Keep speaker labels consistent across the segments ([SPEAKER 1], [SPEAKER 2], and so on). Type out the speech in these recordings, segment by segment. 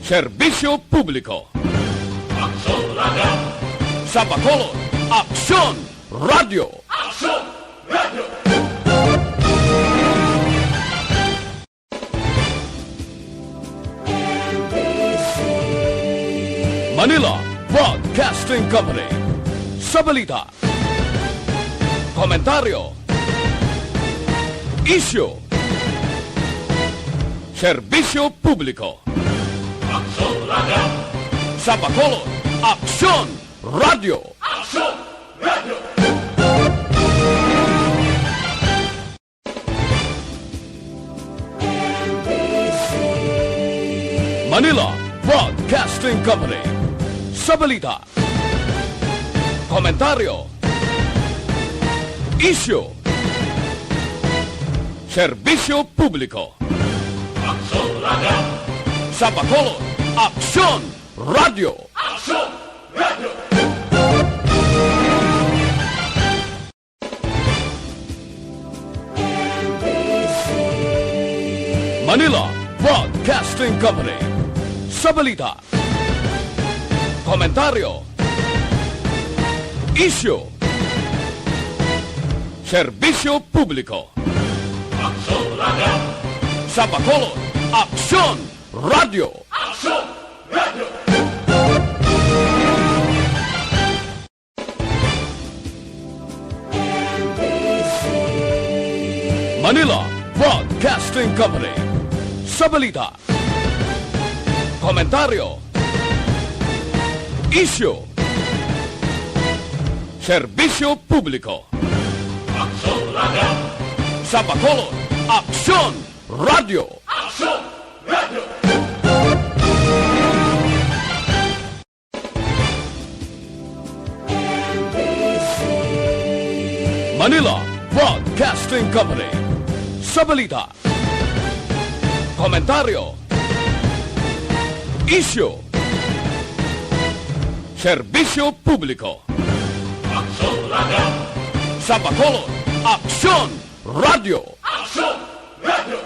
[SPEAKER 1] Serbisyo Publiko.
[SPEAKER 2] Aksyon Radio!
[SPEAKER 1] Sa Bacolod, Aksyon Radio!
[SPEAKER 2] Aksyon Radio!
[SPEAKER 1] Manila Broadcasting Company. Sa balita, komentaryo, isyu, serbisyo publiko.
[SPEAKER 2] Aksyon Radio!
[SPEAKER 1] Sa Bacolod, Aksyon Radio!
[SPEAKER 2] Aksyon Radio!
[SPEAKER 1] Manila Broadcasting Company. Sa balita, komentaryo, isyu, serbisyo publiko.
[SPEAKER 2] Aksyon Radio!
[SPEAKER 1] Sa Bacolod, Aksyon Radio!
[SPEAKER 2] Aksyon Radio!
[SPEAKER 1] Manila Broadcasting Company. Sa balita, komentaryo, isyu, serbisyo publiko.
[SPEAKER 2] Aksyon Radio!
[SPEAKER 1] Sa Bacolod, Aksyon Radio!
[SPEAKER 2] Aksyon Radio!
[SPEAKER 1] Manila Broadcasting Company. Sa balita, komentaryo, isyu, serbisyo publiko.
[SPEAKER 2] Aksyon Radio!
[SPEAKER 1] Sa Bacolod, Aksyon Radio!
[SPEAKER 2] Aksyon Radio!
[SPEAKER 1] Manila Broadcasting Company. Sa balita, komentaryo, isyu, serbisyo publiko.
[SPEAKER 2] Aksyon Radio!
[SPEAKER 1] Sa Bacolod, Aksyon Radio!
[SPEAKER 2] Aksyon Radio!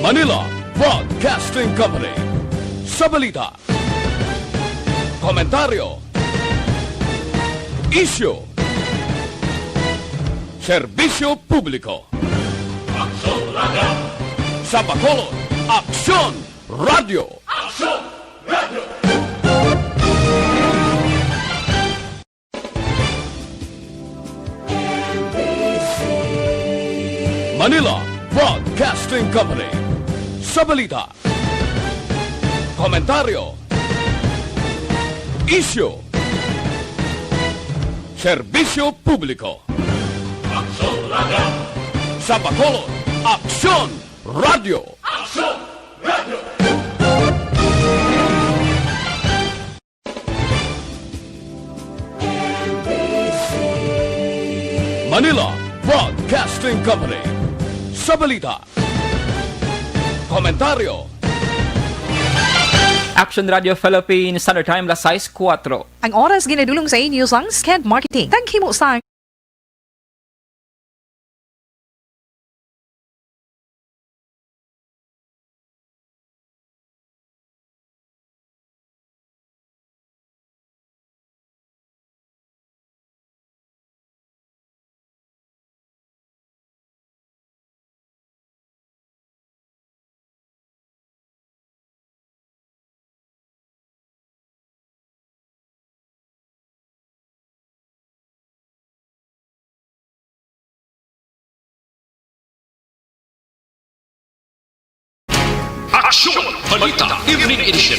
[SPEAKER 1] Manila Broadcasting Company. Sa balita, komentaryo, isyu, serbisyo publiko.
[SPEAKER 2] Aksyon Radio!
[SPEAKER 1] Sa Bacolod, Aksyon Radio!
[SPEAKER 2] Aksyon Radio!
[SPEAKER 1] Manila Broadcasting Company. Sa balita, komentaryo, isyu, serbisyo publiko.
[SPEAKER 2] Aksyon Radio!
[SPEAKER 1] Sa Bacolod, Aksyon Radio!
[SPEAKER 2] Aksyon Radio!
[SPEAKER 1] Manila Broadcasting Company. Sa balita, komentaryo,
[SPEAKER 3] Action Radio Philippines Standard Time, las 6:04.
[SPEAKER 4] Ang oras ginadulong sa inyo sang Sked Marketing. Tagkimo sang
[SPEAKER 5] Aksyon! Balita Evening Edition.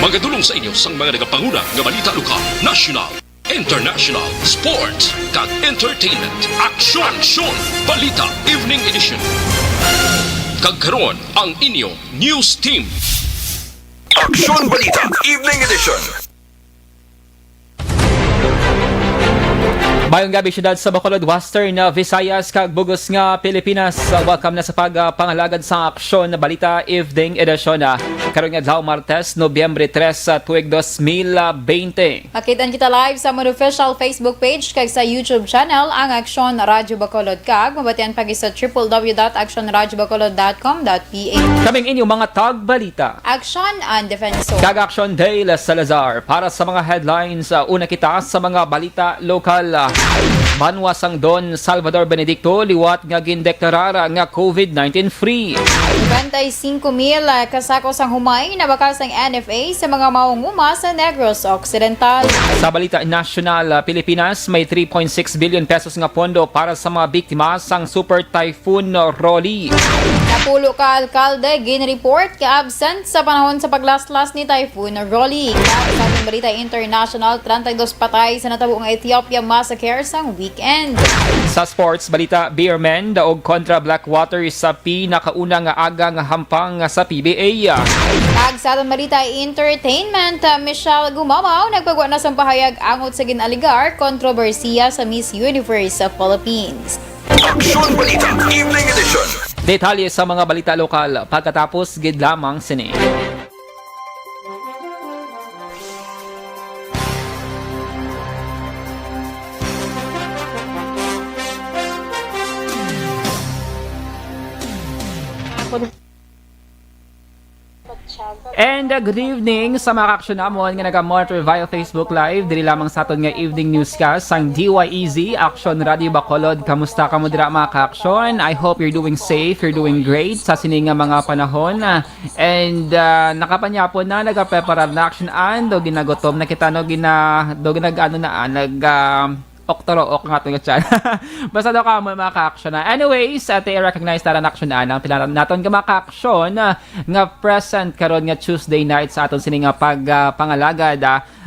[SPEAKER 5] Magadulong sa inyo sang mga nagapanguna nga balita lokal, national, international, sports, kag entertainment. Aksyon! Balita Evening Edition. Kag karon ang inyo news team.
[SPEAKER 6] Aksyon Balita Evening Edition.
[SPEAKER 3] Mayong gabi syudad sa Bacolod, Western Visayas, kag Bugos nga Pilipinas. Welcome na sa pagpangalagad sa aksyon na balita evening edisyon na karon nga adlaw Martes, Nobyembre 3, tuig 2020.
[SPEAKER 7] Makitan kita live sa mga official Facebook page kag sa YouTube channel ang Aksyon Radyo Bacolod kag mabatian pagi sa www.actionradyobacolod.com.ph.
[SPEAKER 3] Kaming inyong mga tagbalita.
[SPEAKER 7] Aksyon and Defensor.
[SPEAKER 3] Kag Aksyon Dale Salazar para sa mga headlines. Una kita sa mga balita lokal. Banwasang Don Salvador Benedicto liwat nga gindeklarara nga COVID-19 free.
[SPEAKER 7] 25,000 kasakos ang humay na bakas ang NFA sa mga maunguma sa Negros Occidental.
[SPEAKER 3] Sa balita national, Pilipinas may 3.6 billion pesos nga pondo para sa mga biktima sang Super Typhoon Rolly.
[SPEAKER 7] Napulo ka alkalde gin-report ka absent sa panahon sa paglaslas ni Typhoon Rolly. Kaya sa ating balita international, 32 patay sa natabuong Ethiopia massacre sang weekend.
[SPEAKER 3] Sa sports balita, Beermen daog kontra Blackwater sa pinakauna nga aga nga hampang sa PBA.
[SPEAKER 7] Kag sa ating balita entertainment, Michelle Gumamaw nagpagwa na sa pahayag angot sa ginaligar kontrobersiya sa Miss Universe sa Philippines.
[SPEAKER 6] Aksyon Balita Evening Edition.
[SPEAKER 3] Detalye sa mga balita lokal pagkatapos gid lamang sini. And good evening sa mga aksyon namon nga naga-monitor via Facebook Live. Dili lamang sa aton nga evening newscast sang DYEZ Aksyon Radio Bacolod. Kamusta ka mo dira mga ka-aksyon? I hope you're doing safe, you're doing great sa sini nga mga panahon. And nakapanyapon na nagapreparar na action and do ginagutom na kita no Oktoro nga itong chan. Basta daw ka mo mga ka-aksyon na. Anyways, i-recognize na action na ang pilaran natin nga mga ka-aksyon nga present karon nga Tuesday night sa aton sini nga pagpangalagad.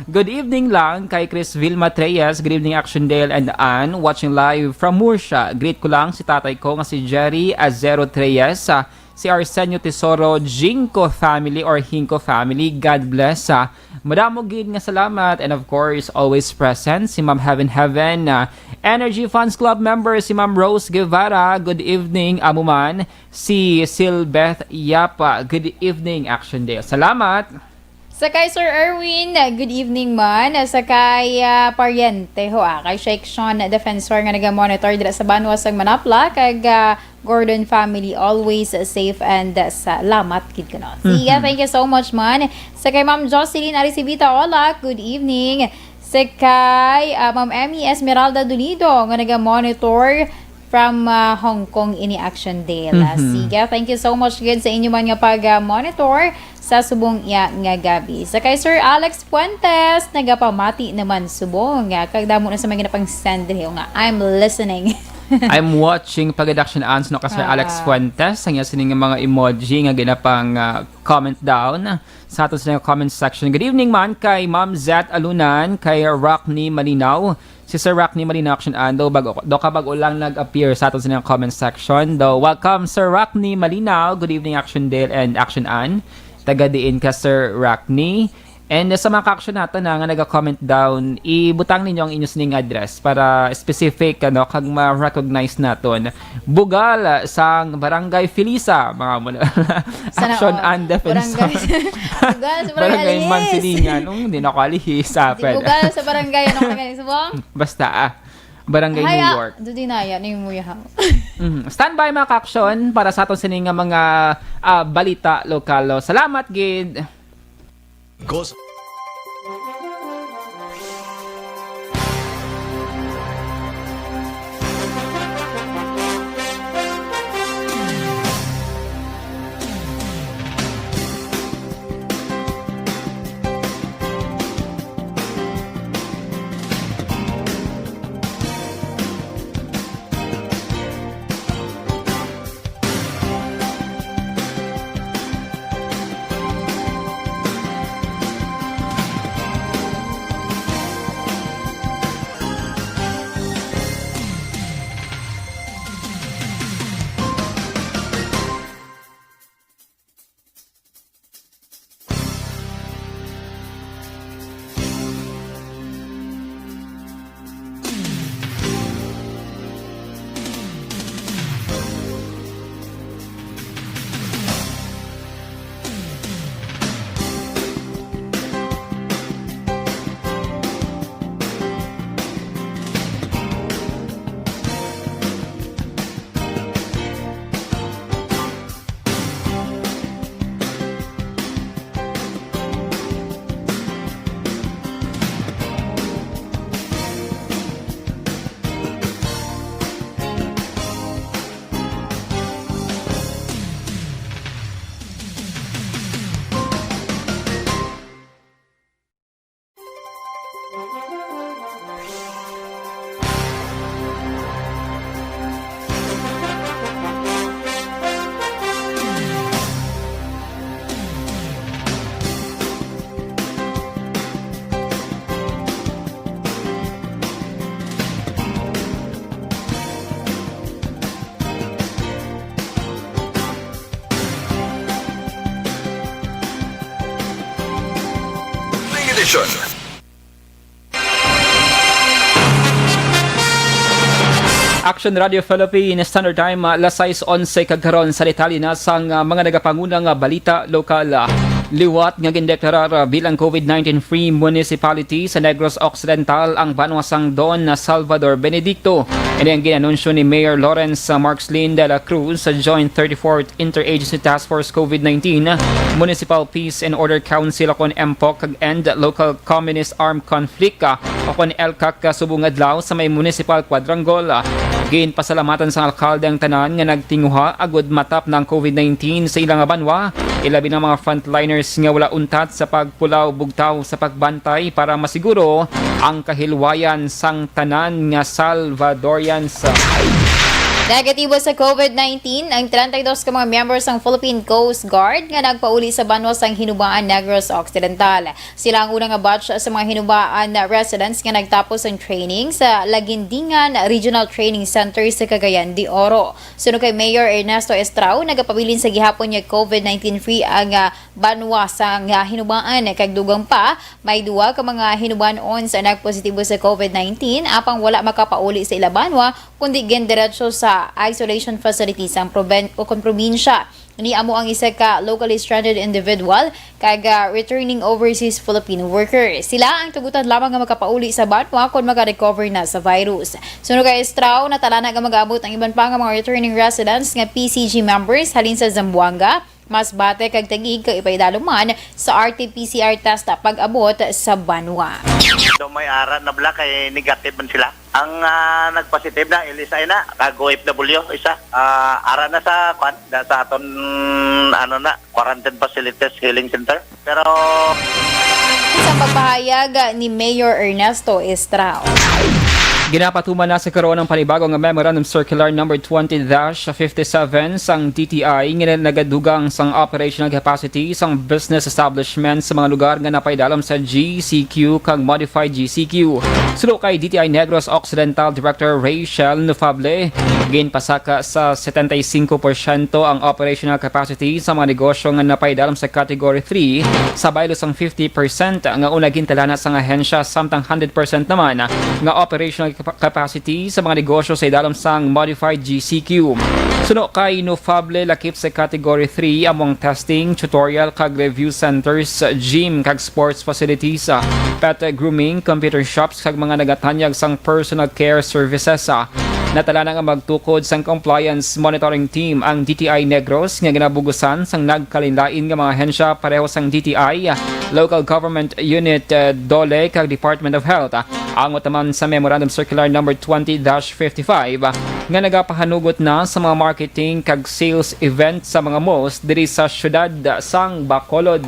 [SPEAKER 3] Good evening lang kay Chris Vilma Treyes. Good evening Action Dale and Ann watching live from Murcia. Greet ko lang si tatay ko nga si Jerry Azero Treyes. Si Arsenio Tesoro Jinko family or Hinko family. God bless. Madamo gid nga salamat and of course always present si Ma'am Heaven Energy Funds Club member si Ma'am Rose Guevara. Good evening amuman. Si Silbeth Yapa. Good evening Action Day. Salamat.
[SPEAKER 7] Sakay Sir Erwin, good evening man. Sakay paryente ho kay Sheikh Sean Defensor nga naga-monitor dira sa Banwasang Manapla kag Gordon family always safe and salamat kid kanon. Siya, thank you so much man. Sakay Ma'am Jocelyn Arisibita Olak, good evening. Sakay Ma'am Emmy Esmeralda Dolido nga naga-monitor from Hong Kong ini Action Day. Siga, thank you so much good sa inyo man nga pag-monitor sa subong iya nga gabi. Sa kay Sir Alex Fuentes, nagapamati naman subong nga kagdamo na sa mga ginapang send nga I'm listening.
[SPEAKER 3] I'm watching pag-redaction ans no ka Sir Alex Fuentes ang sining mga emoji nga ginapang comment down sa aton sa comment section. Good evening man kay Ma'am Zat Alunan, kay Rockney Malinaw. Si Sir Rockney Malinaw Action Ando bago lang nag-appear sa aton sa comment section. Welcome Sir Rockney Malinaw. Good evening Action Dale and Action Ann. Taga-diin ka Sir Rockney. And sa mga ka-action natin na nga nag-comment down, ibutang ninyo ang inyong sining address para specific kag ma-recognize naton. Bugal sang Barangay Felisa, mga muna. Action and Defense.
[SPEAKER 7] Bugal sa
[SPEAKER 3] Barangay Mansilingan. Hindi na ako alihis.
[SPEAKER 7] Bugal sa barangay. Anong nagaling subong?
[SPEAKER 3] Basta Barangay New York.
[SPEAKER 7] Dudinaya na yung muyahaw.
[SPEAKER 3] Standby mga ka-action para sa aton sining nga mga balita lokal. Salamat, Gid.
[SPEAKER 6] Goes. edition.
[SPEAKER 3] Action Radio Philippines Standard Time alas 6:11 kagkaron sa detalye na sang mga nagapangunang balita lokal. Liwat nga gindeklarar bilang COVID-19 free municipality sa Negros Occidental ang Banwasang Don Salvador Benedicto. Ini ang ginanunsyo ni Mayor Lawrence Marxlin de la Cruz sa Joint 34th Interagency Task Force COVID-19 Municipal Peace and Order Council akon MPOC kag End Local Communist Armed Conflict akon LCAC subong adlaw sa may Municipal Quadrangle. Gain pasalamatan sa alkalde ang tanan nga nagtinguha agud matap ng COVID-19 sa ilang banwa. Ilabi ng mga frontliners nga wala untat sa pagpulaw bugtaw sa pagbantay para masiguro ang kahilwayan sang tanan nga Salvadorians.
[SPEAKER 7] Negatibo sa COVID-19 ang 32 ka mga members ng Philippine Coast Guard nga nagpauli sa banwas sang Hinubaan Negros Occidental. Sila ang unang batch sa mga Hinubaan residents nga nagtapos ang training sa Lagindingan Regional Training Center sa Cagayan de Oro. Sunod kay Mayor Ernesto Estrao, nagapabilin sa gihapon niya COVID-19 free ang banwas sang Hinubaan. Kagdugang pa, may duwa ka mga Hinubaan-on sa nagpositibo sa COVID-19 apang wala makapauli sa ila banwa kundi gendiretso sa isolation facilities ang probinsya. Niamo ang isa ka locally stranded individual kag returning overseas Filipino worker. Sila ang tugutan lamang nga makapauli sa banwa kung maka-recover na sa virus. Sunod kay Estrao, natala na nga mag-abot ang iban pa nga mga returning residents nga PCG members halin sa Zamboanga, Masbate kag Taguig kag ipaidaluman sa RT-PCR test pag-abot sa banwa.
[SPEAKER 8] Do may ara na black kay negative man sila. Ang nagpositive na ilisa na kag OFW isa ara na sa sa aton quarantine facilities healing center. Pero
[SPEAKER 7] Isang pagpahayag ni Mayor Ernesto Estrao.
[SPEAKER 3] Ginapatuman na sa karoon ng panibagong Memorandum Circular No. 20-57 sang DTI nga nagadugang sang operational capacity sang business establishment sa mga lugar nga napaidalam sa GCQ kag Modified GCQ. Sulo kay DTI Negros Occidental Director Rachel Nufable, ginpasaka sa 75% ang operational capacity sa mga negosyo nga napaidalam sa Category 3 sa baylo sang 50% nga una gintalana sa ahensya samtang 100% naman nga operational capacity sa mga negosyo sa idalam sang Modified GCQ. Suno kay Nufable lakip sa Category 3 among testing, tutorial kag review centers, gym kag sports facilities, pet grooming, computer shops kag mga nagatanyag sang personal care services. Natala na nga magtukod sang compliance monitoring team ang DTI Negros nga ginabugusan sang nagkalinlain nga mga hensya pareho sang DTI, Local Government Unit DOLE kag Department of Health. Ang utaman sa Memorandum Circular No. 20-55 nga nagapahanugot na sa mga marketing kag sales event sa mga malls diri sa syudad sang Bacolod.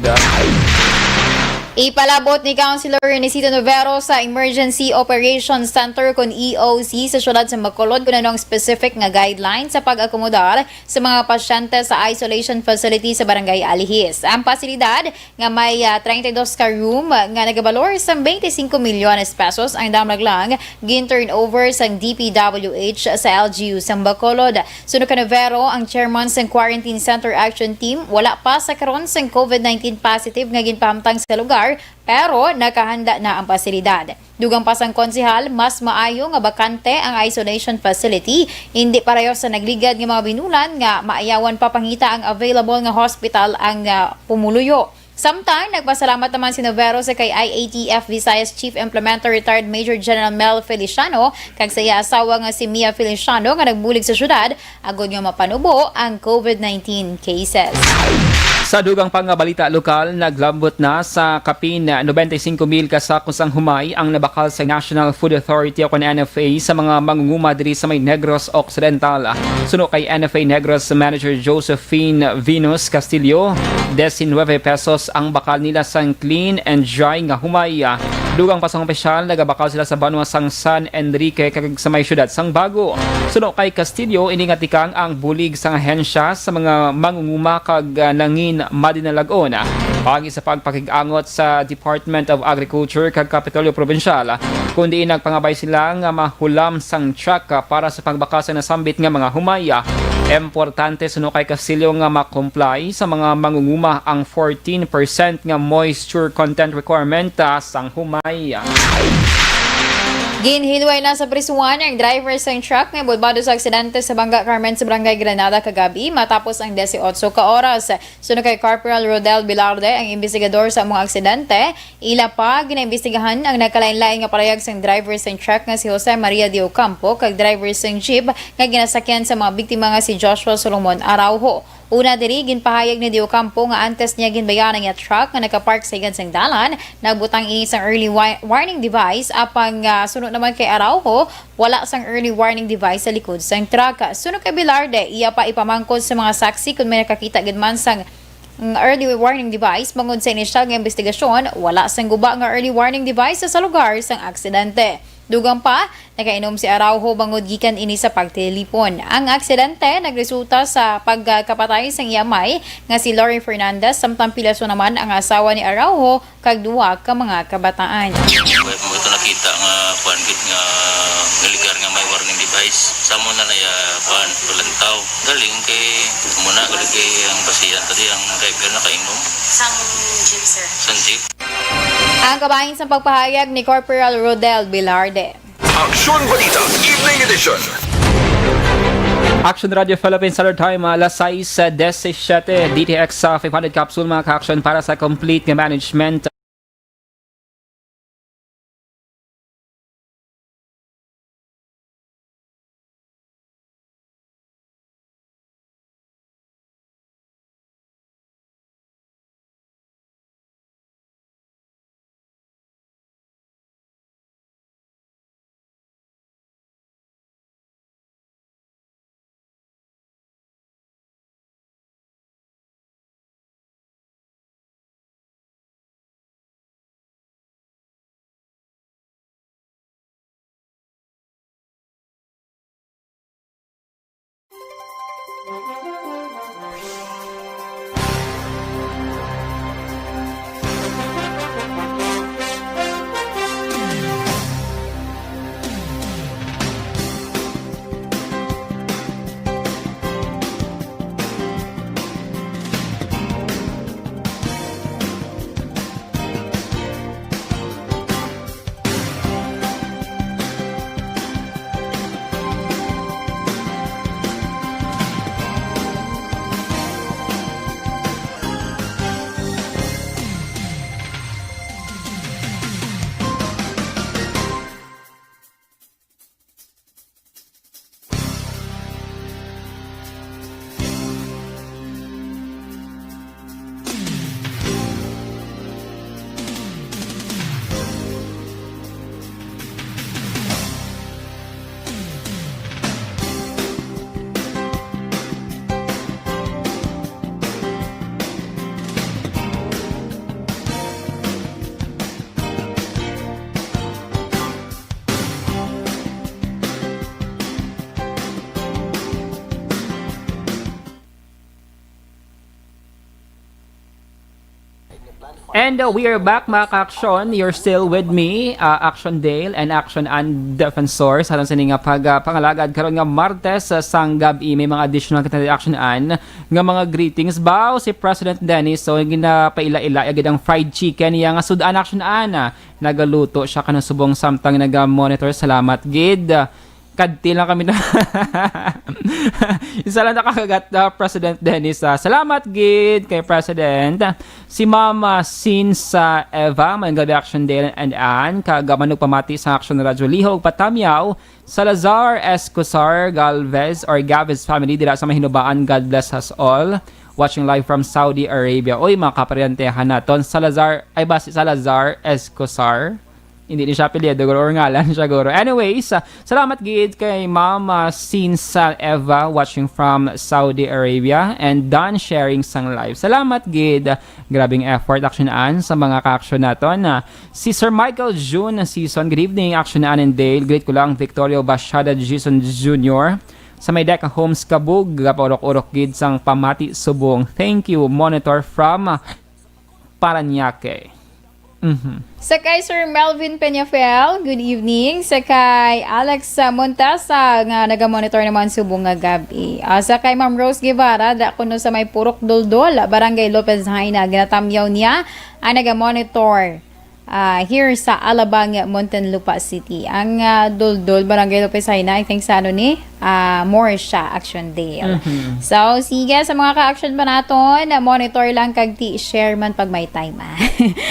[SPEAKER 7] Ipalabot ni Councilor Inesito Novero sa Emergency Operations Center kung EOC sa syudad sa Bacolod kung anong specific nga guidelines sa pag-akomodar sa mga pasyente sa isolation facility sa Barangay Alihis. Ang pasilidad nga may 32 ka room nga nagabalor sa 25 milyones pesos ang damag lang gin-turnover sa DPWH sa LGU sa Bacolod. Sunod ka Novero, ang chairman sa Quarantine Center Action Team, wala pa sa karon sa COVID-19 positive nga ginpamtang sa lugar pero nakahanda na ang pasilidad. Dugang pasang konsihal, mas maayo nga bakante ang isolation facility, hindi pareho sa nagligad nga mga binulan nga maayawan pa pangita ang available nga hospital ang pumuluyo. Samtang nagpasalamat naman si Novero sa kay IATF Visayas Chief Implementer Retired Major General Mel Feliciano kag sa iya asawa nga si Mia Feliciano nga nagbulig sa syudad agod nga mapanubo ang COVID-19 cases.
[SPEAKER 3] Sa dugang pangabalita lokal, naglambot na sa kapin 95,000 kasakos ang humay ang nabakal sa National Food Authority o NFA sa mga mangunguma diri sa may Negros Occidental. Suno kay NFA Negros Manager Josephine Venus Castillo, 19 pesos ang bakal nila sa clean and dry nga humay. Dugang pasang opisyal, nagabakal sila sa banwa sang San Enrique kag sa may syudad sang Bago. Suno kay Castillo, iningatikang ang bulig sang ahensya sa mga mangunguma kag nangin madinalagon. Pagi sa pagpakigangot sa Department of Agriculture kag Kapitolyo Provincial, kundi nagpangabay sila nga mahulam sang truck para sa pagbakal sa nasambit nga mga humaya. Importante suno kay Castillo nga ma-comply sa mga mangunguma ang 14% nga moisture content requirement sang humay.
[SPEAKER 7] Ginhilway na sa prisuan ang driver sa truck nga bulbado sa aksidente sa Bangga Carmen sa Barangay Granada kagabi matapos ang 18 ka oras. Sunod kay Corporal Rodel Bilarde ang investigador sa mga aksidente, ila pa ginaimbestigahan ang nagkalain-lain nga parehag sa driver sa truck nga si Jose Maria de Ocampo kag driver sa jeep nga ginasakyan sa mga biktima nga si Joshua Solomon Araujo. Una diri ginpahayag ni Di Ocampo nga antes niya ginbayaran nga truck nga nakapark sa gansang dalan, nagbutang isang early warning device apang sunod naman kay Araujo, wala sang early warning device sa likod sang truck. Sunod kay Bilarde, iya pa ipamangkot sa mga saksi kung may nakakita gid man sang early warning device bangod sa inisyal nga investigasyon, wala sang guba nga early warning device sa lugar sang aksidente. Dugang pa, nakainom si Araujo bangod gikan ini sa pagtelipon. Ang aksidente nagresulta sa pagkapatay sang iyamay nga si Lori Fernandez samtang pilaso naman ang asawa ni Araujo kag duwa ka mga kabataan.
[SPEAKER 9] Mo ito nakita nga kuan gid nga niligar nga may warning device. Samo na naya kuan tulantaw. Galing kay muna galing kay ang basiyan tadi ang driver nakainom.
[SPEAKER 10] Sang jeep sir.
[SPEAKER 9] Sang jeep.
[SPEAKER 7] Ang kabahin sa pagpahayag ni Corporal Rodel Bilarde.
[SPEAKER 6] Aksyon Balita Evening Edition.
[SPEAKER 3] Action Radio Philippines Standard Time, alas 6:17 DTX 500 capsule mga ka-action para sa complete nga management. And we are back mga ka-action. You're still with me, Action Dale and Action and Defensor sa atong sining pangalagad karon nga Martes sang gabi may mga additional kita action an nga mga greetings baw si President Dennis so ginapaila-ila agad ang fried chicken iya nga sudan action an nagaluto siya kanang subong samtang naga-monitor. Salamat gid. Kadti lang kami na isa lang nakakagat President Dennis. Salamat gid kay President. Si Mama Sinsa Eva, may gabi Action Dale and Ann, kagaman pamati sa Action Radyo Lihog, Patamyaw, Salazar Escosar Galvez or Galvez family dira sa Mahinubaan. God bless us all. Watching live from Saudi Arabia. Oy, mga kaparyantehan naton. Salazar, ay ba si Salazar Escosar? Hindi ni siya apelyido or ngalan siya guro. Anyways, salamat gid kay Mama Sinsa Eva watching from Saudi Arabia and done sharing sang live. Salamat gid. Grabing effort action an sa mga ka-action naton. Si Sir Michael June season. Good evening action an and Dale. Great ko lang Victorio Bashada Jason Jr. Sa may Deca Homes Kabug, gaporok-orok gid sang pamati subong. Thank you, Monitor from Paranaque.
[SPEAKER 7] Sa kay Sir Melvin Peñafiel, good evening. Sa kay Alex Montasa, nga naga-monitor naman subong nga gabi. Sa kay Ma'am Rose Guevara, da kuno sa may Purok Duldol, Barangay Lopez Haina, ginatamyaw niya ang naga-monitor here sa Alabang, Muntinlupa City. Ang Duldol, Barangay Lopez Haina, I think sa more siya, Actiondale. So, sige, sa mga ka-action pa naton, monitor lang kag share man pag may time.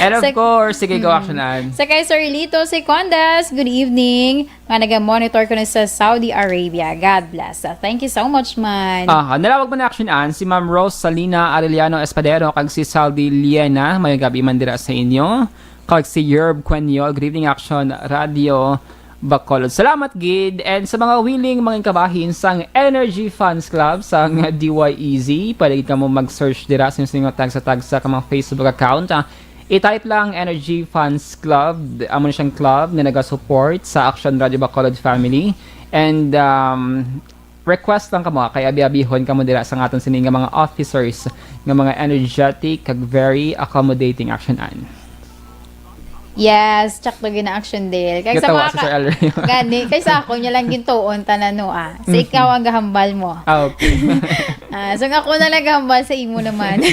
[SPEAKER 3] And of course, sige, go actionan.
[SPEAKER 7] Sa kay Sir Lito Secondas, good evening. Nga naga-monitor ko na sa Saudi Arabia. God bless. Thank you so much, man.
[SPEAKER 3] Nalawag man na actionan si Ma'am Rose Salina Arellano Espadero kag si Saldi Liena. May gabi man dira sa inyo. Kag si Yerb Quenyo, good evening Action Radio Bacolod. Salamat gid, and sa mga willing mga kabahin sang Energy Fans Club sang DYEZ, pwede ka mo mag-search dira sa inyong tag sa kamang Facebook account. I-type lang Energy Fans Club, amo siyang club na naga-support sa Action Radio Bacolod family, and request lang kamo kay abi-abihon kamo dira sa aton sini nga mga officers nga mga energetic kag very accommodating actionan.
[SPEAKER 7] Yes, check to gina action deal. Kaya sa mga
[SPEAKER 3] si Sir Elmer.
[SPEAKER 7] gani, kaysa ako niya lang gintuon tanano Sa ikaw ang gahambal mo.
[SPEAKER 3] Okay.
[SPEAKER 7] So ako na lang gahambal sa imo naman.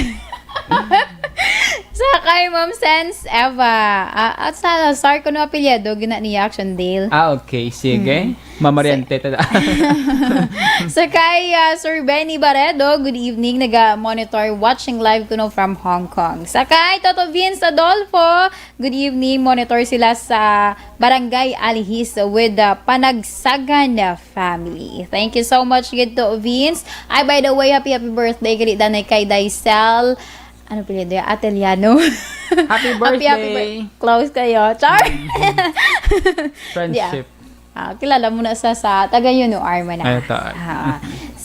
[SPEAKER 7] Sa kay Ma'am Sense Eva. At sa Sar ko no apelyido gina ni Action Dale.
[SPEAKER 3] Okay, sige. Mamariente tada.
[SPEAKER 7] Sa kay Sir Benny Barredo, good evening. Naga-monitor watching live ko no from Hong Kong. Sa kay Toto Vince Adolfo, good evening. Monitor sila sa Barangay Alihis with the Panagsagan family. Thank you so much, good to Vince. By the way, happy birthday kay Daisel. Ano pala doon? Ateliano.
[SPEAKER 3] Happy birthday!
[SPEAKER 7] Close kayo. Char!
[SPEAKER 3] Friendship.
[SPEAKER 7] Kilala mo na sa taga yun no, Arma na.
[SPEAKER 3] Ay, ito.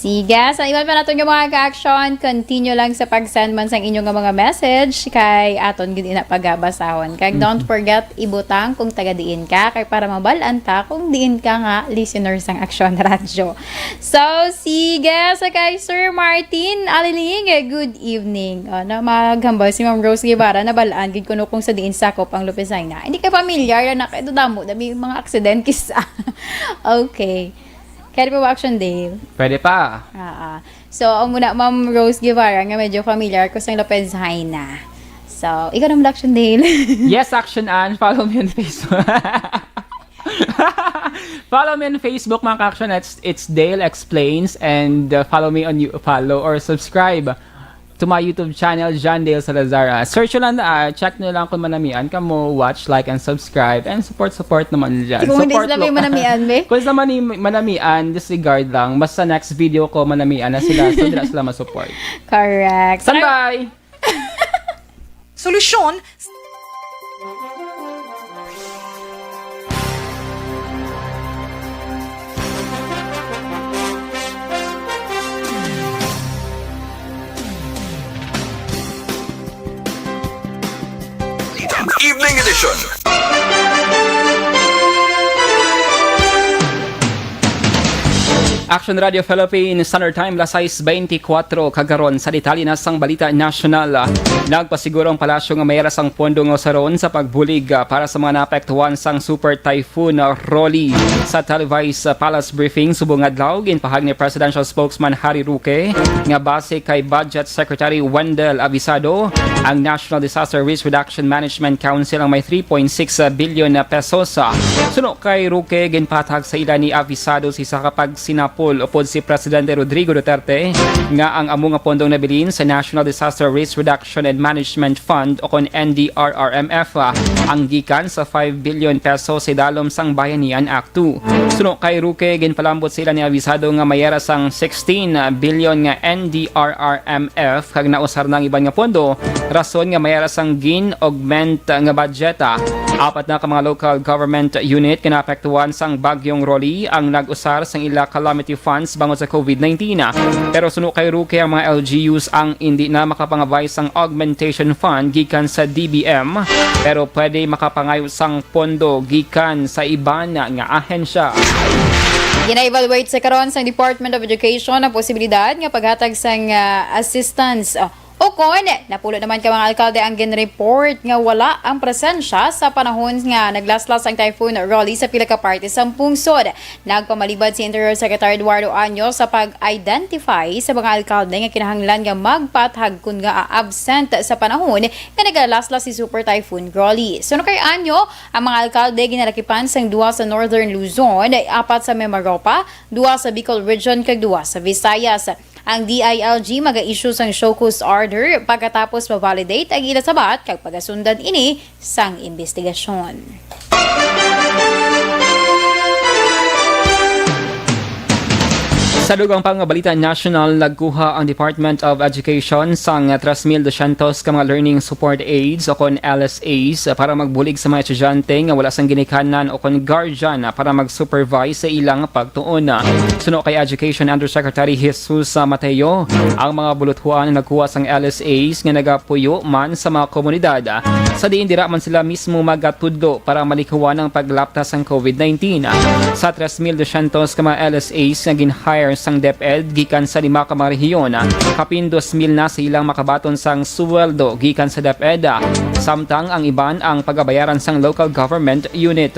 [SPEAKER 7] Sige, sa iwan pa natin yung mga ka-action, continue lang sa pag-send man sang inyong mga message kay aton gid na pagabasahon. Kaya don't forget ibutang kung taga-diin ka kay para mabalaan ta kung diin ka nga listener sang Action Radio. So, sige, sa kay Sir Martin Aliling, good evening. Na maghambal si Ma'am Rose Guevara na balaan gid kuno kung sa diin sakop ang Lopez Haina. Hindi ka familiar na ito damo, dami mga aksident kisa. Okay. Kaya pa ba Action Dale?
[SPEAKER 3] Pwede pa.
[SPEAKER 7] So, ang muna, Ma'am Rose Guevara, nga medyo familiar ko sa Lopez Haina. So, ikaw naman Action Dale.
[SPEAKER 3] Yes, Action Ann. Follow me on Facebook. Follow me on Facebook, mga ka-action. It's Dale Explains. And follow me on follow or subscribe to my YouTube channel, John Dale Salazar. Search nyo lang, check nyo lang kung manamian ka mo, watch, like, and subscribe, and support naman dyan.
[SPEAKER 7] Kung hindi sila may manamian, be?
[SPEAKER 3] Kung sila manamian, disregard lang. Basta next video ko, manamian na sila, so hindi na sila masupport.
[SPEAKER 7] Correct.
[SPEAKER 3] Standby!
[SPEAKER 4] Solusyon.
[SPEAKER 6] Evening edition.
[SPEAKER 3] Action Radio Philippines Standard Time, 6:24 kagaron sa detalye na sang balita nasyonal. Nagpasiguro ang palasyo nga mayroon sang pondo nga saron sa pagbulig para sa mga naapektuhan sang Super Typhoon Rolly. Sa televised palace briefing subong adlaw ginpahag ni Presidential Spokesman Harry Roque nga base kay Budget Secretary Wendell Avisado, ang National Disaster Risk Reduction Management Council ang may 3.6 billion pesos. Suno kay Roque ginpatag sa ila ni Avisado si sa kapag sinapol upod si Presidente Rodrigo Duterte nga ang amo nga pondong nabilin sa National Disaster Risk Reduction and Management Fund o kon NDRRMF ang gikan sa 5 billion pesos sa dalom sang Bayanihan Act 2. Suno kay Roque ginpalambot sila ni Avisado nga mayera sang 16 billion nga NDRRMF kag nausar ng iban nga pondo rason nga mayera sang gin-augment nga budgeta. Apat na ka mga local government unit kinaapektuhan sang bagyong Rolly ang nag-usar sang ila calamity funds bangon sa COVID-19. Pero suno kay Roque ang mga LGUs ang hindi na makapangabay sang augmentation fund gikan sa DBM pero pwede makapangayo sang pondo gikan sa iban nga ahensya.
[SPEAKER 7] Gina-evaluate sa karon sa Department of Education ang posibilidad nga paghatag sang assistance O kon, napulo naman ka mga alkalde ang gin-report nga wala ang presensya sa panahon nga naglaslas ang Typhoon Rolly sa pila ka parte sa pungsod. Nagpamalibad si Interior Secretary Eduardo Anyo sa pag-identify sa mga alkalde nga kinahanglan nga magpatag kun nga absent sa panahon nga naglaslas si Super Typhoon Rolly. Suno kay Anyo, ang mga alkalde ginalakipan sang duwa sa Northern Luzon, 4 sa Mimaropa, 2 sa Bicol Region kag 2 sa Visayas. Ang DILG maga-issue sang show cause order pagkatapos ma-validate ang ila sabat kag pagasundan ini sang investigasyon.
[SPEAKER 3] Sa dugang pangabalita national, nagkuha ang Department of Education sang 3,200 ka mga learning support aids o kon LSAs para magbulig sa mga estudyante nga wala sang ginikanan o kon guardian para mag-supervise sa ilang pagtuon. Suno kay Education Undersecretary Jesus Mateo, ang mga buluthuan na nagkuha sang LSAs nga nagapuyo man sa mga komunidad. Sa diin dira man sila mismo magatudlo para malikuan ang paglaptas sang COVID-19. Sa 3,200 ka mga LSAs nga gin-hire sang DepEd gikan sa 5 ka mga rehiyon, kapin 2,000 na sa ilang makabaton sang suweldo gikan sa DepEd, samtang ang iban ang pagabayaran sang local government unit.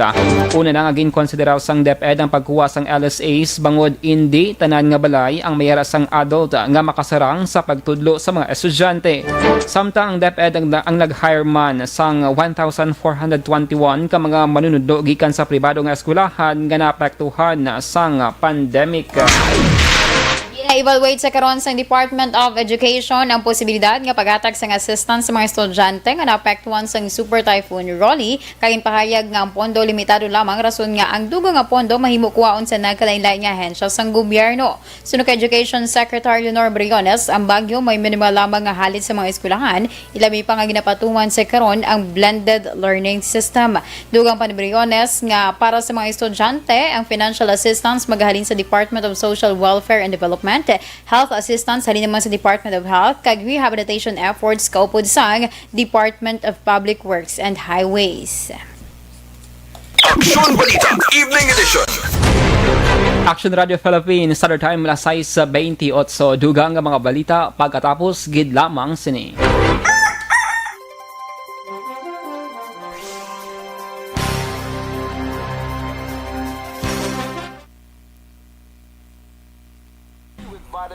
[SPEAKER 3] Una na nga ginkonsideraw sang DepEd ang pagkuha sang LSAs bangod hindi tanan nga balay ang mayara sang adult nga makasarang sa pagtudlo sa mga estudyante. Samtang ang DepEd ang nag-hire man sang 1,421 ka mga manunudlo gikan sa pribado nga eskwelahan nga naapektuhan sang pandemic.
[SPEAKER 7] Ina-evaluate sa karon sang Department of Education ang posibilidad nga paghatag sang assistance sa mga estudyante nga naapektuhan sang Super Typhoon Rolly, kay pahayag nga ang pondo limitado lamang rason nga ang dugang nga pondo mahimo kuwaon sa nagkalain-lain nga ahensya sang gobyerno. Suno kay Education Secretary Leonor Briones, ang bagyo may minimal lamang nga halit sa mga eskwelahan, ilami pa nga ginapatuman sa karon ang blended learning system. Dugang pa ni Briones nga para sa mga estudyante, ang financial assistance magahalin sa Department of Social Welfare and Development, health assistance halin naman sa Department of Health, kag rehabilitation efforts kaupod sang Department of Public Works and Highways.
[SPEAKER 6] Aksyon Balita Evening Edition.
[SPEAKER 3] Action Radio Philippines, Standard Time alas 6:28, dugang nga mga balita pagkatapos gid lamang sini.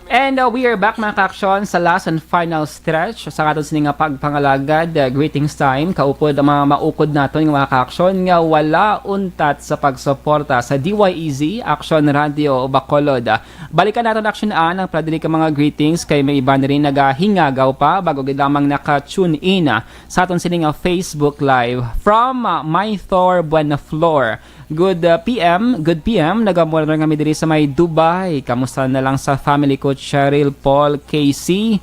[SPEAKER 3] And we are back mga ka-aksyon sa last and final stretch sa aton sining nga pagpangalagad. Greetings time, kaupod ang mga maukod naton nga mga ka-aksyon nga wala untat sa pagsuporta sa DYEZ Action Radio Bacolod. Balikan naton action ang pradili ka mga greetings kay may iba na rin nagahingagaw pa bago gid lamang naka-tune in sa aton sining nga Facebook Live from Mythor Buenaflor. Good PM, nagamura na kami diri sa may Dubai. Kamusta na lang sa family ko Cheryl, Paul, Casey,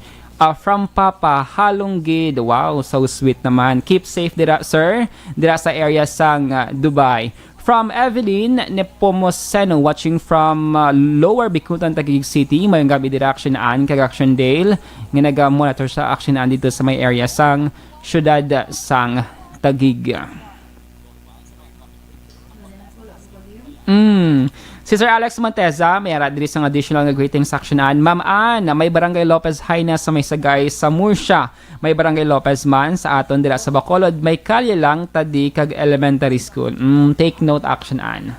[SPEAKER 3] from Papa Halonggid. Wow, so sweet naman. Keep safe dira sir, dira sa area sang Dubai. From Evelyn Nepomuceno, watching from Lower Bicutan, Taguig City. Mayong gabi dira Action An, kag Action Dale. Nga nag-monitor sa Action An dito sa may area sang syudad sang Taguig. Si Sir Alex Monteza, may ara diri sang additional nga greetings actionan. Ma'am Ann, may Barangay Lopez Haina sa may Sagay sa Murcia. May Barangay Lopez man sa aton dira sa Bacolod. May kalye lang tadi kag elementary school. Take note action Ann.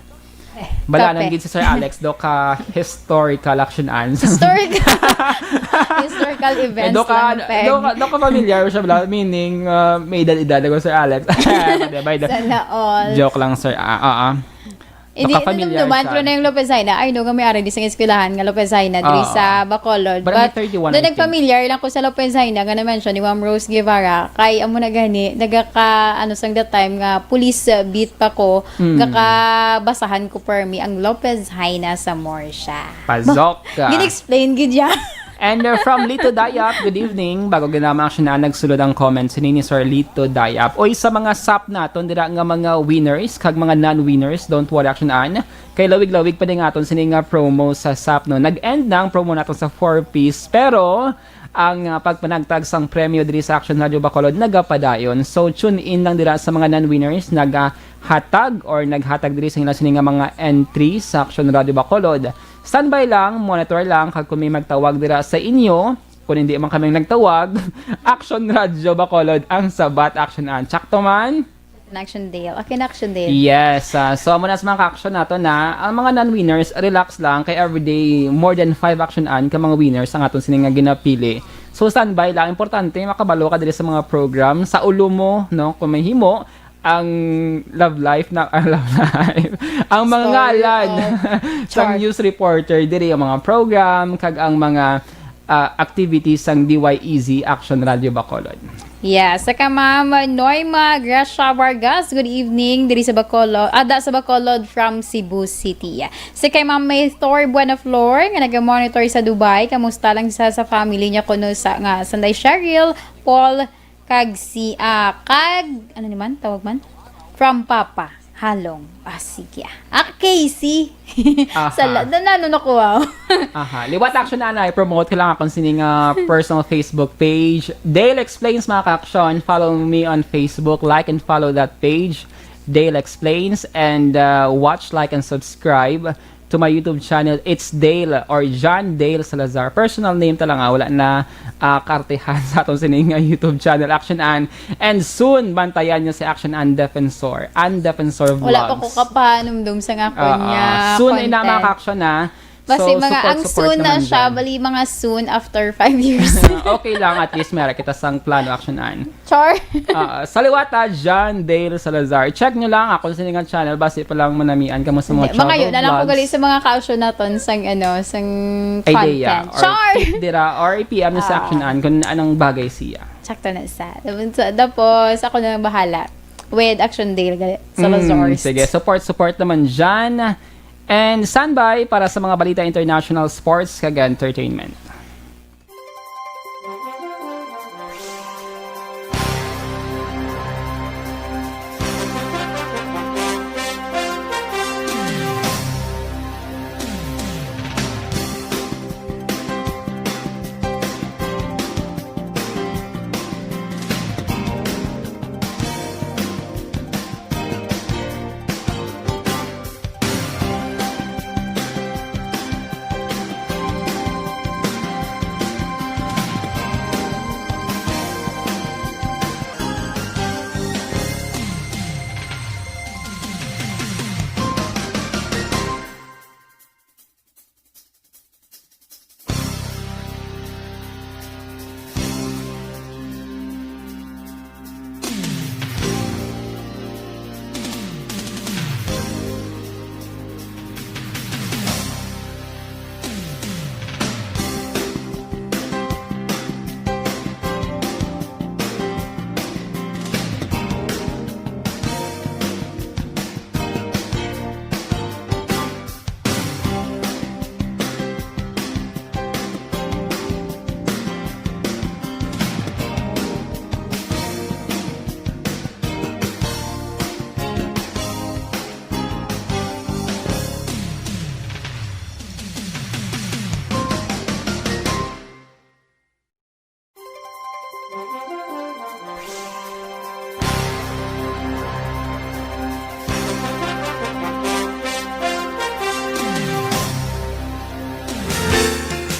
[SPEAKER 3] Balanan gid si Sir Alex do ka historical action Ann.
[SPEAKER 7] Historical events
[SPEAKER 3] do ka familiar siya bala, meaning may edad ko Sir Alex.
[SPEAKER 7] Sana all.
[SPEAKER 3] Joke lang sir.
[SPEAKER 7] Hindi, naman pero na yung Lopez Haina. Ay, no, kami ari di sa eskwelahan nga Lopez Haina diri sa Bacolod. But, doon nagfamiliar lang ko sa Lopez Haina, nga na-mention ni Ma'am Rose Guevara, kay amo na gani, sang that time nga, police beat pa ko, basahan ko per me, ang Lopez Haina sa Murcia.
[SPEAKER 3] Pazok ka.
[SPEAKER 7] Gin-explain gid ya.
[SPEAKER 3] And from Lito Dayap, good evening. Bago ginamang action na nagsulod ang comments ni Sir Lito Dayap. Oy sa mga SAP naton dira nga mga winners kag mga non-winners, don't worry action an. Kay lawig-lawig pa din aton sini nga promo sa SAP no. Nag-end na ang promo naton sa 4-piece pero ang pagpanagtag sang premyo diri sa Action Radio Bacolod nagapadayon. So tune in lang dira sa mga non-winners naghatag diri sa sini nga mga entry sa Action Radio Bacolod. Standby lang, monitor lang kag kung may magtawag dira sa inyo kung hindi man kaming nagtawag, Action Radio Bacolod ang sabat actionan. Tsakto man?
[SPEAKER 7] Action Dale. Okay, Action Dale.
[SPEAKER 3] Yes. So, muna sa mga ka-action nato na, ang mga non-winners, relax lang. Kay everyday, more than 5 action-an ka mga winners ang atong sining nga ginapili. So, standby lang. Importante, makabalo ka dili sa mga program. Sa ulo mo, no? Kung may himo, ang love life ang mga
[SPEAKER 7] Story
[SPEAKER 3] ngalan sa
[SPEAKER 7] Chart.
[SPEAKER 3] news reporter diri ang mga program kag ang mga activities sang DYEZ Action Radio Bacolod.
[SPEAKER 7] Yes, saka Ma'am Noima Gracia Vargas, good evening diri sa Bacolod, sa Bacolod from Cebu City. Sa kay Ma'am May Thor Buenaflor nga naga-monitor sa Dubai, kamusta lang sa family niya kuno sa nga Sanday Cheryl, Paul kag si kag ano naman tawag man from Papa Halong. Sige. Casey. Sa nano nakuha.
[SPEAKER 3] Aha. Liwat action na i-promote ko lang akong sining personal Facebook page. Dale Explains mga ka-action. Follow me on Facebook. Like and follow that page. Dale Explains. And watch, like, and subscribe to my YouTube channel. It's Dale or John Dale Salazar. Personal name talaga. Wala na kartehan sa atong sining YouTube channel. Action An. And soon, bantayan nyo si Action An Defensor. An Defensor Vlogs.
[SPEAKER 7] Wala pa ko kapanumdum sa nga niya.
[SPEAKER 3] Soon ay na mga ka-action na.
[SPEAKER 7] Basta mga ang
[SPEAKER 3] support
[SPEAKER 7] soon na
[SPEAKER 3] naman
[SPEAKER 7] siya,
[SPEAKER 3] dyan.
[SPEAKER 7] bali mga soon after 5 years.
[SPEAKER 3] Okay lang, at least meron kita sang plano actionan.
[SPEAKER 7] Char.
[SPEAKER 3] Sa liwata, John Dale Salazar. Check nyo lang ako sa siningang channel. Base pa lang manamian ka mo sa mga
[SPEAKER 7] Mga yun, alam ko
[SPEAKER 3] vlogs.
[SPEAKER 7] gali sa mga ka-action naton sang sang
[SPEAKER 3] Idea.
[SPEAKER 7] content.
[SPEAKER 3] Or
[SPEAKER 7] Char.
[SPEAKER 3] dira, or i-PM nyo sa actionan kung anong bagay siya.
[SPEAKER 7] Sakto na sa. Tapos ako na bahala with Action Dale gali sa Lazars.
[SPEAKER 3] Sige, support naman dyan. And standby para sa mga balita international sports kag entertainment.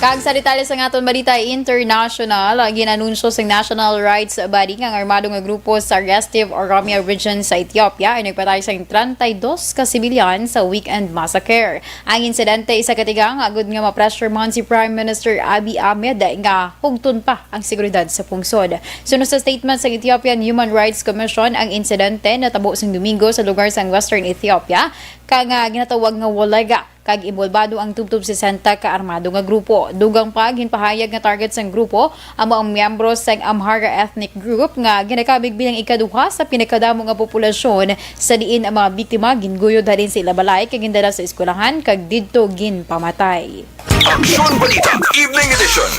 [SPEAKER 7] Kag sa detalye sa ngaton balita international, ginanunsyo sa National Rights Body nga armado nga grupo sa Restive Oromia region sa Ethiopia ay nagpatay sa 32 ka sibilyan sa weekend massacre. Ang insidente isa katigang agud nga ma-pressure man si Prime Minister Abiy Ahmed nga hugton pa ang seguridad sa pungsod. Sunod sa statement sa Ethiopian Human Rights Commission, ang insidente natabo sa Domingo sa lugar sa Western Ethiopia kag ginatawag nga walaga kag involbado ang tubtub 60 ka armado nga grupo. Dugang pa ginpahayag nga target sang grupo ang mga miyembro sang Amhara ethnic group nga ginakabig bilang ikaduha sa pinakadamo nga populasyon sa diin ang mga biktima ginguyod halin sa ilabalay kag gindala sa eskwelahan kag didto ginpamatay.
[SPEAKER 6] Aksyon Balita Evening Edition.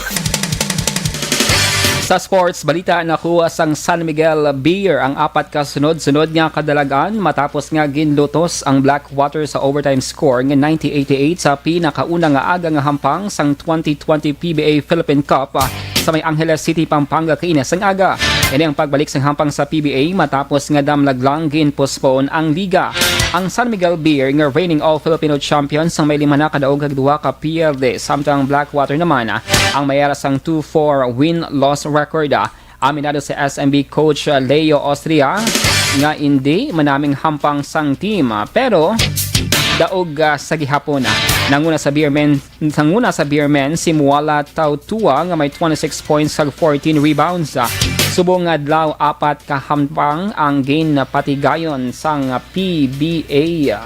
[SPEAKER 3] Sa sports balita, nakuha sang San Miguel Beer ang 4 ka sunod-sunod nga kadalagan matapos nga ginlutos ang Blackwater sa overtime score nga 90-88 sa pinakauna nga aga nga hampang sang 2020 PBA Philippine Cup sa may Angeles City, Pampanga kainis ang aga. Ini ang pagbalik sa hampang sa PBA matapos nga damlaglang gin-postpone ang liga. Ang San Miguel Beer nga reigning All-Filipino champions ang may 5 na kadaog kag 2 ka PLD samtang Blackwater naman ang mayaras ang 2-4 win-loss record. Aminado si SMB coach Leo Austria nga hindi manaming hampang sang team pero daog sa gihapon. Nanguna sa Beermen si Muala Tautua nga may 26 points sa 14 rebounds. Subong adlaw 4 ka hampang ang gain na patigayon sang PBA.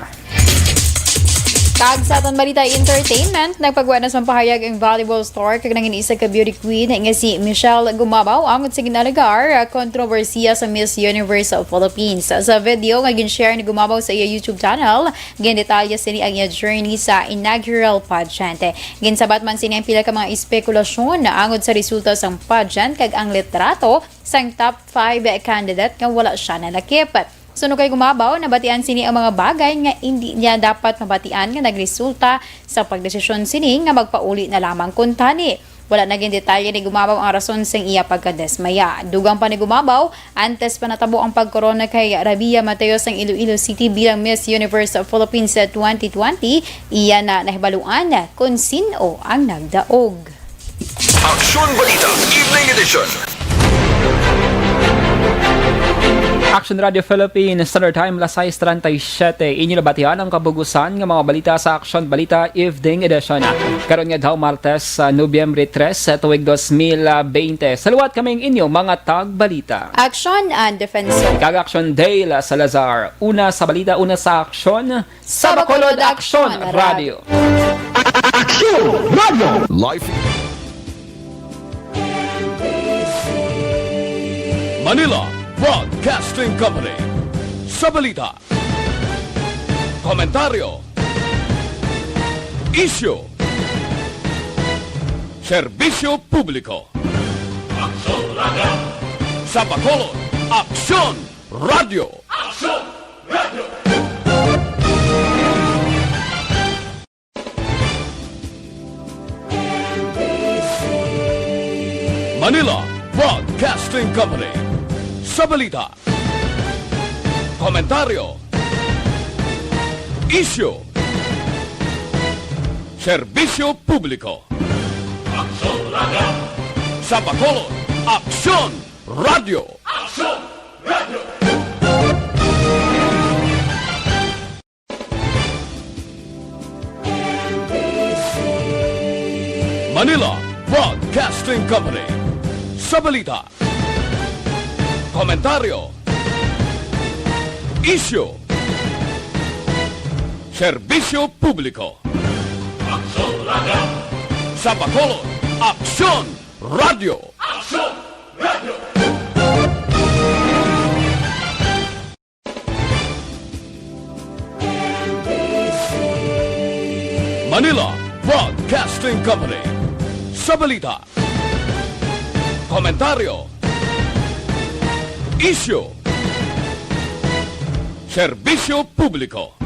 [SPEAKER 7] Kag sa aton balita entertainment, nagpagawa na sa pahayag ang volleyball star kag nangin isa ka beauty queen nga si Michelle Gumabaw ang sa ginalagar kontrobersiya sa Miss Universe of Philippines. Sa video nga gin-share ni Gumabaw sa iya YouTube channel, gindetalya sini ang iya journey sa inaugural pageant. Ginsabat man sini ang pila ka mga espekulasyon na angod sa resulta sang pageant kag ang litrato sang top 5 candidate nga wala siya nalakip. Suno kay Gumabaw, nabatian sini ang mga bagay nga hindi niya dapat mabatian nga nagresulta sa pagdesisyon sini nga magpauli na lamang kuntani. Wala naging detalye ni Gumabaw ang rason sa iya pagkadesmaya. Dugang pa ni Gumabaw, antes pa natabo ang pagkorona kay Rabia Mateos ng Iloilo City bilang Miss Universe of Philippines 2020, iya na nahibaluan kung sino ang nagdaog.
[SPEAKER 6] Aksyon Balita Evening Edition.
[SPEAKER 3] Action Radio Philippines Standard Time las 6:37. Inyo nabatihan ang kabugusan ng mga balita sa Action Balita Evening Edition. Karon nga daw Martes sa Nobyembre 3 tuig 2020. Saluwat kaming inyo mga tagbalita.
[SPEAKER 7] Action and Defensor.
[SPEAKER 3] Kag-Action Dale Salazar. Una sa balita, una sa aksyon. Sa Bacolod Action Radio.
[SPEAKER 1] Life. Manila Broadcasting Company. Sa balita, komentaryo, isyu, serbisyo publiko.
[SPEAKER 2] Aksyon Radio.
[SPEAKER 1] Sa Bacolod, Aksyon Radio.
[SPEAKER 2] Aksyon Radio.
[SPEAKER 1] Manila Broadcasting Company. Sa balita, komentaryo, isyu, serbisyo publiko.
[SPEAKER 2] Aksyon Radio.
[SPEAKER 1] Sa Bacolod, Aksyon Radio.
[SPEAKER 2] Aksyon Radio.
[SPEAKER 1] Manila Broadcasting Company. Sa balita, komentaryo, isyu, serbisyo publiko.
[SPEAKER 2] Aksyon Radio.
[SPEAKER 1] Sa Bacolod, Aksyon Radio.
[SPEAKER 2] Aksyon Radio.
[SPEAKER 1] Manila Broadcasting Company. Sa balita, komentaryo, isyu, serbisyo publiko.